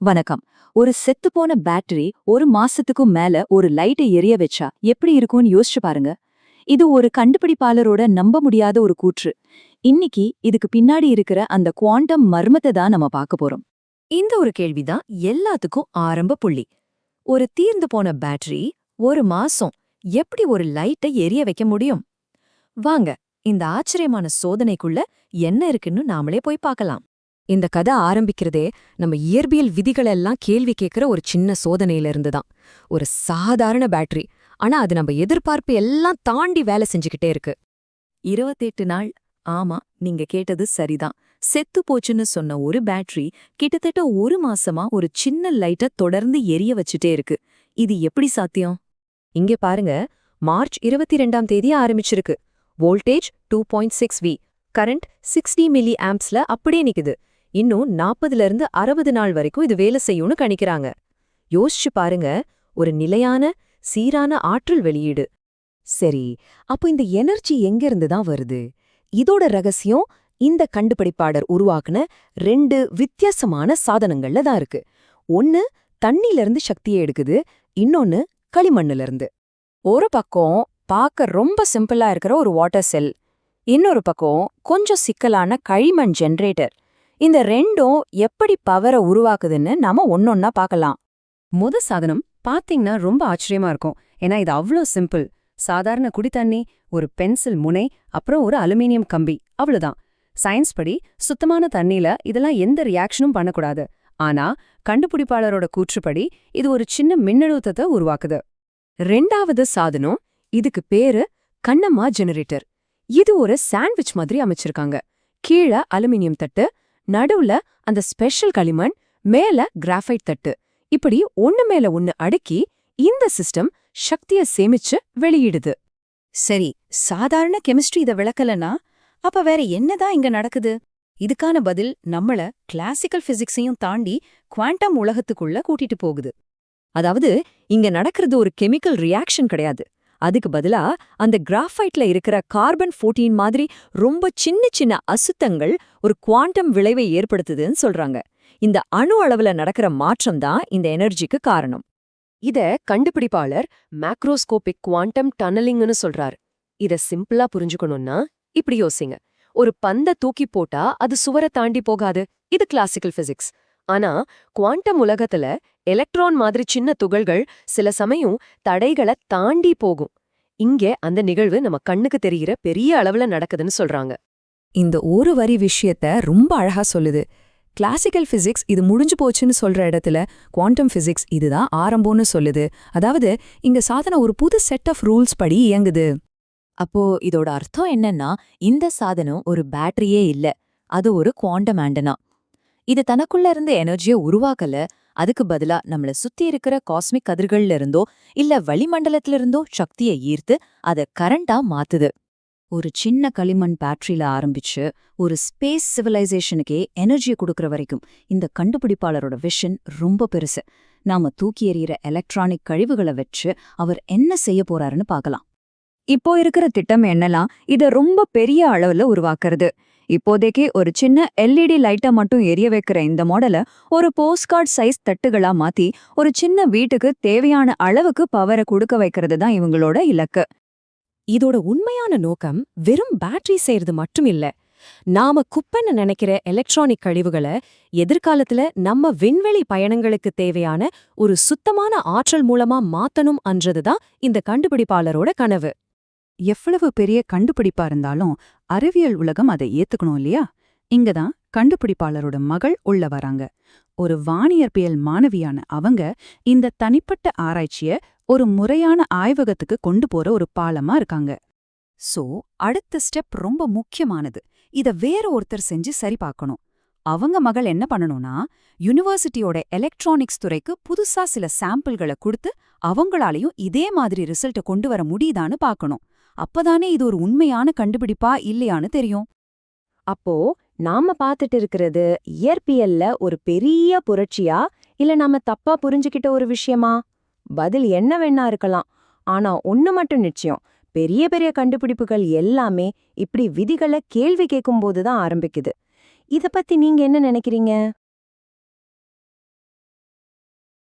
வணக்கம். ஒரு செத்துப்போன பேட்டரி ஒரு மாசத்துக்கும் மேல ஒரு லைட்டை எரிய வச்சா எப்படி இருக்கும்னு யோசிச்சு பாருங்க. இது ஒரு கண்டுபிடிப்பாளரோட நம்ப முடியாத ஒரு கூற்று. இன்னைக்கு இதுக்கு பின்னாடி இருக்கிற அந்த குவாண்டம் மர்மத்தை தான் நம்ம பார்க்க போறோம். இந்த ஒரு கேள்விதான் எல்லாத்துக்கும் ஆரம்ப புள்ளி. ஒரு தீர்ந்து போன பேட்டரி ஒரு மாசம் எப்படி ஒரு லைட்டை எரிய வைக்க முடியும்? வாங்க, இந்த ஆச்சரியமான சோதனைக்குள்ள என்ன இருக்குன்னு நாமளே போய் பார்க்கலாம். இந்த கதை ஆரம்பிக்கிறதே நம்ம இயற்பியல் விதிகளெல்லாம் கேள்வி கேட்கிற ஒரு சின்ன சோதனையில இருந்துதான். ஒரு சாதாரண பேட்டரி, ஆனா அது நம்ம எதிர்பார்ப்பு எல்லாம் தாண்டி வேலை செஞ்சுக்கிட்டே இருக்கு. 28 நாள். ஆமா, நீங்க கேட்டது சரிதான். செத்து போச்சுன்னு சொன்ன ஒரு பேட்டரி கிட்டத்தட்ட ஒரு மாசமா ஒரு சின்ன லைட்டை தொடர்ந்து எரிய வச்சுட்டே இருக்கு. இது எப்படி சாத்தியம்? இங்கே பாருங்க, மார்ச் 22ஆம் தேதி ஆரம்பிச்சிருக்கு. வோல்டேஜ் 2.6 வி, கரண்ட் 60 மில்லி ஆம்ப்ஸ்ல அப்படியே நிக்குது. இன்னும் 40ல இருந்து 60 நாள் வரைக்கும் இது வேலை செய்யும்னு கணிக்கிறாங்க. யோசிச்சு பாருங்க, ஒரு நிலையான சீரான ஆற்றல் வெளியீடு. சரி, அப்போ இந்த எனர்ஜி எங்கிருந்து தான் வருது? இதோட ரகசியம் இந்த கண்டுபிடிப்பாளர் உருவாக்குன 2 வித்தியாசமான சாதனங்கள்ல தான் இருக்கு. ஒன்னு தண்ணில இருந்து சக்தியை எடுக்குது, இன்னொன்னு களிமண்ணுல இருந்து. ஒரு பக்கம் பார்க்க ரொம்ப சிம்பிளா இருக்கிற ஒரு வாட்டர் செல், இன்னொரு பக்கம் கொஞ்சம் சிக்கலான களிமண் ஜெனரேட்டர். இந்த ரெண்டும் எப்படி பவரை உருவாக்குதுன்னு நாம ஒன்னொன்னா பார்க்கலாம். சாதனம் பாத்தீங்கன்னா ரொம்ப ஆச்சரியமா இருக்கும். ஏன்னா இது அவ்வளோ சிம்பிள். சாதாரண குடித்தண்ணி, ஒரு பென்சில் முனை, அப்புறம் ஒரு அலுமினியம் கம்பி, அவ்வளவுதான். சயின்ஸ் படி சுத்தமான தண்ணியில இதெல்லாம் எந்த ரியாக்ஷனும் பண்ணக்கூடாது. ஆனா கண்டுபிடிப்பாளரோட கூற்றுப்படி இது ஒரு சின்ன மின்னழுத்தத்தை உருவாக்குது. ரெண்டாவது சாதனம், இதுக்கு பேரு கண்ணம்மா ஜெனரேட்டர். இது ஒரு சாண்ட்விச் மாதிரி அமைச்சிருக்காங்க. கீழ அலுமினியம் தட்டு, நடுவுல அந்த ஸ்பெஷல் களிமண், மேல கிராஃபைட் தட்டு. இப்படி ஒண்ணு மேல ஒண்ணு அடுக்கி இந்த சிஸ்டம் சக்திய சேமிச்சு வெளியிடுது. சரி, சாதாரண கெமிஸ்ட்ரி இதை விளக்கலனா அப்ப வேற என்னதான் இங்க நடக்குது? இதுக்கான பதில் நம்மள கிளாசிக்கல் பிசிக்ஸையும் தாண்டி குவாண்டம் உலகத்துக்குள்ள கூட்டிட்டு போகுது. அதாவது இங்க நடக்கிறது ஒரு கெமிக்கல் ரியாக்ஷன் கிடையாது. அதுக்கு பதிலா அந்த கிராஃபைட்ல இருக்கிற கார்பன் 14 மாதிரி ரொம்ப சின்ன சின்ன அசுத்தங்கள் ஒரு குவாண்டம் விளைவை ஏற்படுத்துதுன்னு சொல்றாங்க. இந்த அணு அளவுல நடக்கிற மாற்றம் தான் இந்த எனர்ஜிக்கு காரணம். இத கண்டுபிடிப்பாளர் மேக்ரோஸ்கோபிக் குவாண்டம் டனலிங்னு சொல்றார். இத சிம்பிளா புரிஞ்சுக்கணும்னா இப்படி யோசிங்க. ஒரு பந்த தூக்கி போட்டா அது சுவரை தாண்டி போகாது. இது கிளாசிக்கல் பிசிக்ஸ். ஆனா குவாண்டம் உலகத்துல எலக்ட்ரான் மாதிரி சின்ன துகள்கள் சில சமயம் தடைகளை தாண்டி போகும். இங்கே அந்த நிகழ்வு நம்ம கண்ணுக்கு தெரிகிற பெரிய அளவுல நடக்குதுன்னு சொல்றாங்க. இந்த ஒரு வரி விஷயத்த ரொம்ப அழகா சொல்லுது. கிளாசிக்கல் பிசிக்ஸ் இது முடிஞ்சு போச்சுன்னு சொல்ற இடத்துல குவாண்டம் பிசிக்ஸ் இதுதான் ஆரம்பம்னு சொல்லுது. அதாவது இங்க சாதனம் ஒரு புது செட் ஆஃப் ரூல்ஸ் படி இயங்குது. அப்போ இதோட அர்த்தம் என்னன்னா, இந்த சாதனம் ஒரு பேட்டரியே இல்ல, அது ஒரு குவாண்டம் ஆண்டனா. இது தனக்குள்ள இருந்து எனர்ஜியை உருவாக்கல, அதுக்கு பதிலா நம்மள சுத்தி இருக்கிற காஸ்மிக் கதிர்கள்ல இருந்தோ இல்ல வளிமண்டலத்தில இருந்தோ சக்தியை ஈர்த்து அத கரண்டா மாத்துது. ஒரு சின்ன களிமண் பேட்டரியில ஆரம்பிச்சு ஒரு ஸ்பேஸ் சிவிலைசேஷனுக்கே எனர்ஜியை கொடுக்கற வரைக்கும் இந்த கண்டுபிடிப்பாளரோட விஷன் ரொம்ப பெருசு. நாம தூக்கி எறிகிற எலக்ட்ரானிக் கழிவுகளை வச்சு அவர் என்ன செய்ய போறாருன்னு பார்க்கலாம். இப்போ இருக்கிற திட்டம் என்னலாம், இத ரொம்ப பெரிய அளவுல உருவாக்குறது. இப்போதைக்கு ஒரு சின்ன எல்இடி லைட்டை மட்டும் எரிய வைக்கிற இந்த மாடலை ஒரு போஸ்ட்கார்ட் சைஸ் தட்டுகளா மாத்தி ஒரு சின்ன வீட்டுக்கு தேவையான அளவுக்கு பவரை கொடுக்க வைக்கிறது தான் இவங்களோட இலக்கு. இதோட உண்மையான நோக்கம் வெறும் பேட்டரி செய்யறது மட்டும் இல்ல. நாம குப்பைன்னு நினைக்கிற எலக்ட்ரானிக் கழிவுகளை எதிர்காலத்துல நம்ம விண்வெளி பயணங்களுக்கு தேவையான ஒரு சுத்தமான ஆற்றல் மூலமா மாத்தணும் என்றதுதான் இந்த கண்டுபிடிப்பாளரோட கனவு. எவ்வளவு பெரிய கண்டுபிடிப்பா இருந்தாலும் அறிவியல் உலகம் அதை ஏத்துக்கணும் இல்லையா? இங்கதான் கண்டுபிடிப்பாளரோட மகள் உள்ள வராங்க. ஒரு வானியற்பியல் மாணவியான அவங்க இந்த தனிப்பட்ட ஆராய்ச்சிய ஒரு முறையான ஆய்வகத்துக்கு கொண்டு போற ஒரு பாலமா இருக்காங்க. சோ அடுத்த ஸ்டெப் ரொம்ப முக்கியமானது. இத வேற ஒருத்தர் செஞ்சு சரி பார்க்கணும். அவங்க மகள் என்ன பண்ணணும்னா, யூனிவர்சிட்டியோட எலக்ட்ரானிக்ஸ் துறைக்கு புதுசா சில சாம்பிள்களை கொடுத்து அவங்களாலையும் இதே மாதிரி ரிசல்ட்டை கொண்டு வர முடியுதான்னு பார்க்கணும். அப்பதானே இது ஒரு உண்மையான கண்டுபிடிப்பா இல்லையான்னு தெரியும். அப்போ நாம பார்த்துட்டு இருக்கிறது இயற்பியல்ல ஒரு பெரிய புரட்சியா, இல்ல நாம தப்பா புரிஞ்சுக்கிட்ட ஒரு விஷயமா? பதில் என்ன வேணா இருக்கலாம். ஆனா ஒண்ணு மட்டும் நிச்சயம், பெரிய பெரிய கண்டுபிடிப்புகள் எல்லாமே இப்படி விதிகளை கேள்வி கேட்கும்போது தான் ஆரம்பிக்குது. இத பத்தி நீங்க என்ன நினைக்கிறீங்க?